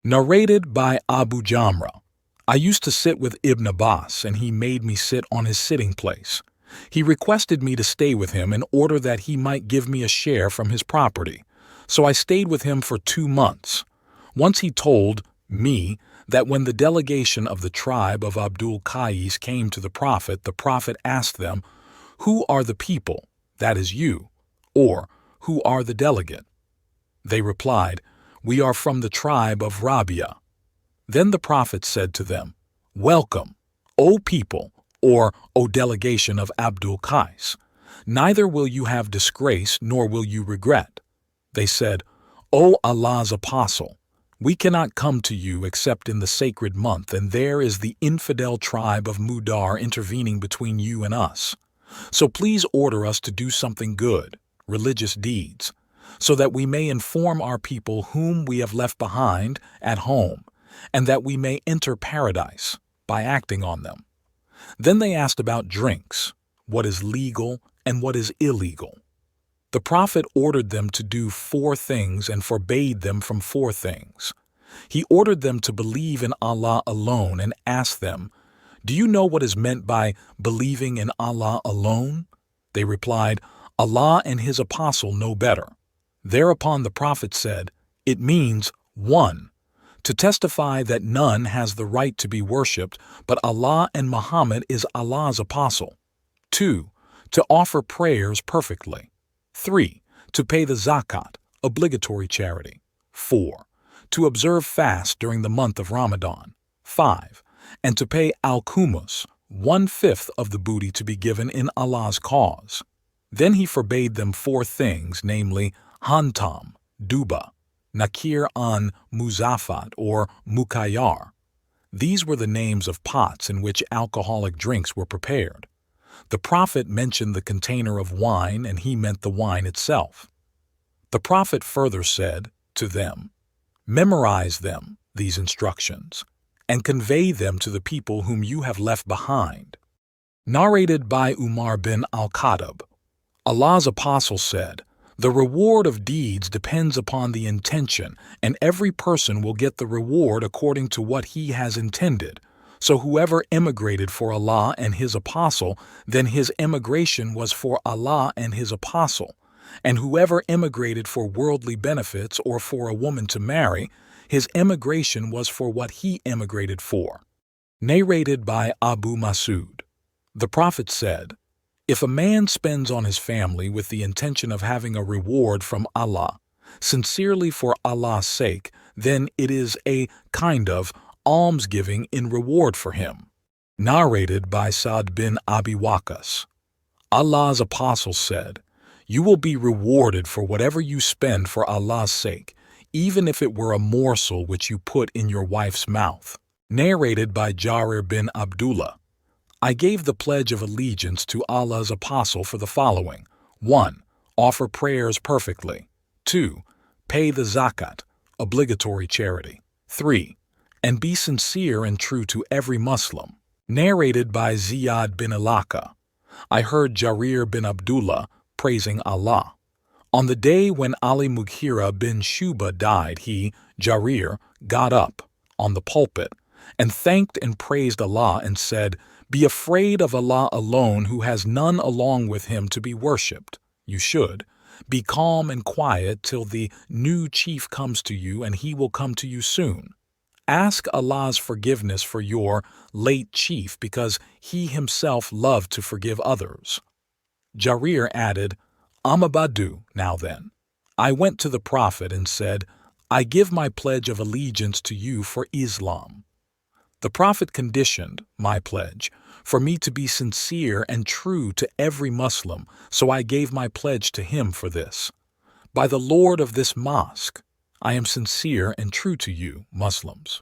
Narrated by Abu Jamra. I used to sit with Ibn Abbas, and he made me sit on his sitting place. He requested me to stay with him in order that he might give me a share from his property. So I stayed with him for 2 months. Once he told me that when the delegation of the tribe of Abdul Qais came to the Prophet asked them, "Who are the people, that is you, or who are the delegate?" They replied, "We are from the tribe of Rabia." Then the Prophet said to them, "Welcome, O people, or O delegation of Abdul Qais. Neither will you have disgrace nor will you regret." They said, "O Allah's apostle, we cannot come to you except in the sacred month, and there is the infidel tribe of Mudar intervening between you and us. So please order us to do something good, religious deeds, so that we may inform our people whom we have left behind at home, and that we may enter paradise by acting on them." Then they asked about drinks, what is legal and what is illegal. The Prophet ordered them to do 4 things and forbade them from 4 things. He ordered them to believe in Allah alone and asked them, "Do you know what is meant by believing in Allah alone?" They replied, "Allah and His apostle know better." Thereupon the Prophet said, "It means 1. To testify that none has the right to be worshipped but Allah, and Muhammad is Allah's apostle. 2. To offer prayers perfectly. 3. To pay the zakat, obligatory charity. 4. To observe fast during the month of Ramadan. 5. And to pay al-kumus, 1/5 of the booty to be given in Allah's cause." Then he forbade them 4 things, namely hantam, duba, nakir an muzafat or mukayyar. These were the names of pots in which alcoholic drinks were prepared. The Prophet mentioned the container of wine, and he meant the wine itself. The Prophet further said to them, "Memorize them, these instructions, and convey them to the people whom you have left behind." Narrated by Umar bin al-Khattab. Allah's apostle said, "The reward of deeds depends upon the intention, and every person will get the reward according to what he has intended. So whoever emigrated for Allah and His apostle, then his emigration was for Allah and His apostle. And whoever emigrated for worldly benefits or for a woman to marry, his emigration was for what he emigrated for." Narrated by Abu Masud. The Prophet said, "If a man spends on his family with the intention of having a reward from Allah, sincerely for Allah's sake, then it is a kind of almsgiving in reward for him." Narrated by Sa'd bin Abi Waqqas. Allah's apostle said, "You will be rewarded for whatever you spend for Allah's sake, even if it were a morsel which you put in your wife's mouth." Narrated by Jarir bin Abdullah. I gave the pledge of allegiance to Allah's apostle for the following: 1. Offer prayers perfectly. 2. Pay the zakat, obligatory charity. 3. And be sincere and true to every Muslim. Narrated by Ziyad bin Alaka. I heard Jarir bin Abdullah praising Allah. On the day when Ali Mughira bin Shuba died, he, Jarir, got up on the pulpit and thanked and praised Allah and said, "Be afraid of Allah alone, who has none along with Him to be worshipped. You should. Be calm and quiet till the new chief comes to you, and he will come to you soon. Ask Allah's forgiveness for your late chief, because he himself loved to forgive others." Jarir added, "I'm a Badu now then." I went to the Prophet and said, "I give my pledge of allegiance to you for Islam." The Prophet conditioned my pledge for me to be sincere and true to every Muslim, so I gave my pledge to him for this. "By the Lord of this mosque, I am sincere and true to you, Muslims."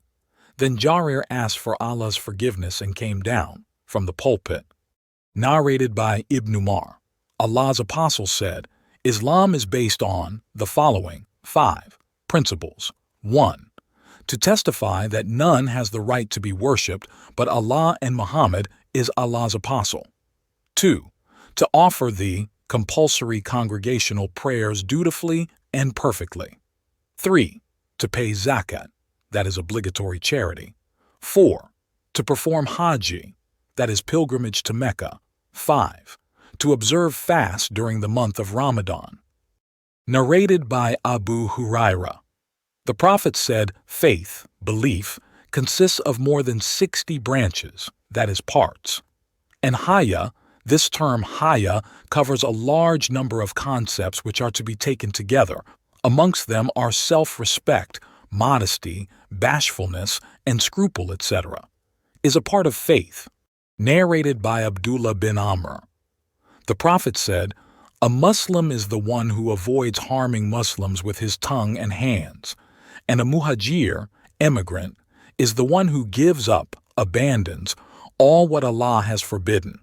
Then Jarir asked for Allah's forgiveness and came down from the pulpit. Narrated by Ibn Umar. Allah's apostle said, "Islam is based on the following 5 principles. 1. To testify that none has the right to be worshipped but Allah, and Muhammad is Allah's apostle. 2. To offer the compulsory congregational prayers dutifully and perfectly. 3. To pay zakat, that is obligatory charity. 4. To perform Hajj, that is pilgrimage to Mecca. 5. To observe fast during the month of Ramadan. Narrated by Abu Huraira. The Prophet said, faith, belief, consists of more than 60 branches, that is parts. And Haya, this term Haya, covers a large number of concepts which are to be taken together. Amongst them are self-respect, modesty, bashfulness, and scruple, etc. Is a part of faith. Narrated by Abdullah bin Amr. The Prophet said, a Muslim is the one who avoids harming Muslims with his tongue and hands, and a muhajir, emigrant, is the one who gives up, abandons, all what Allah has forbidden,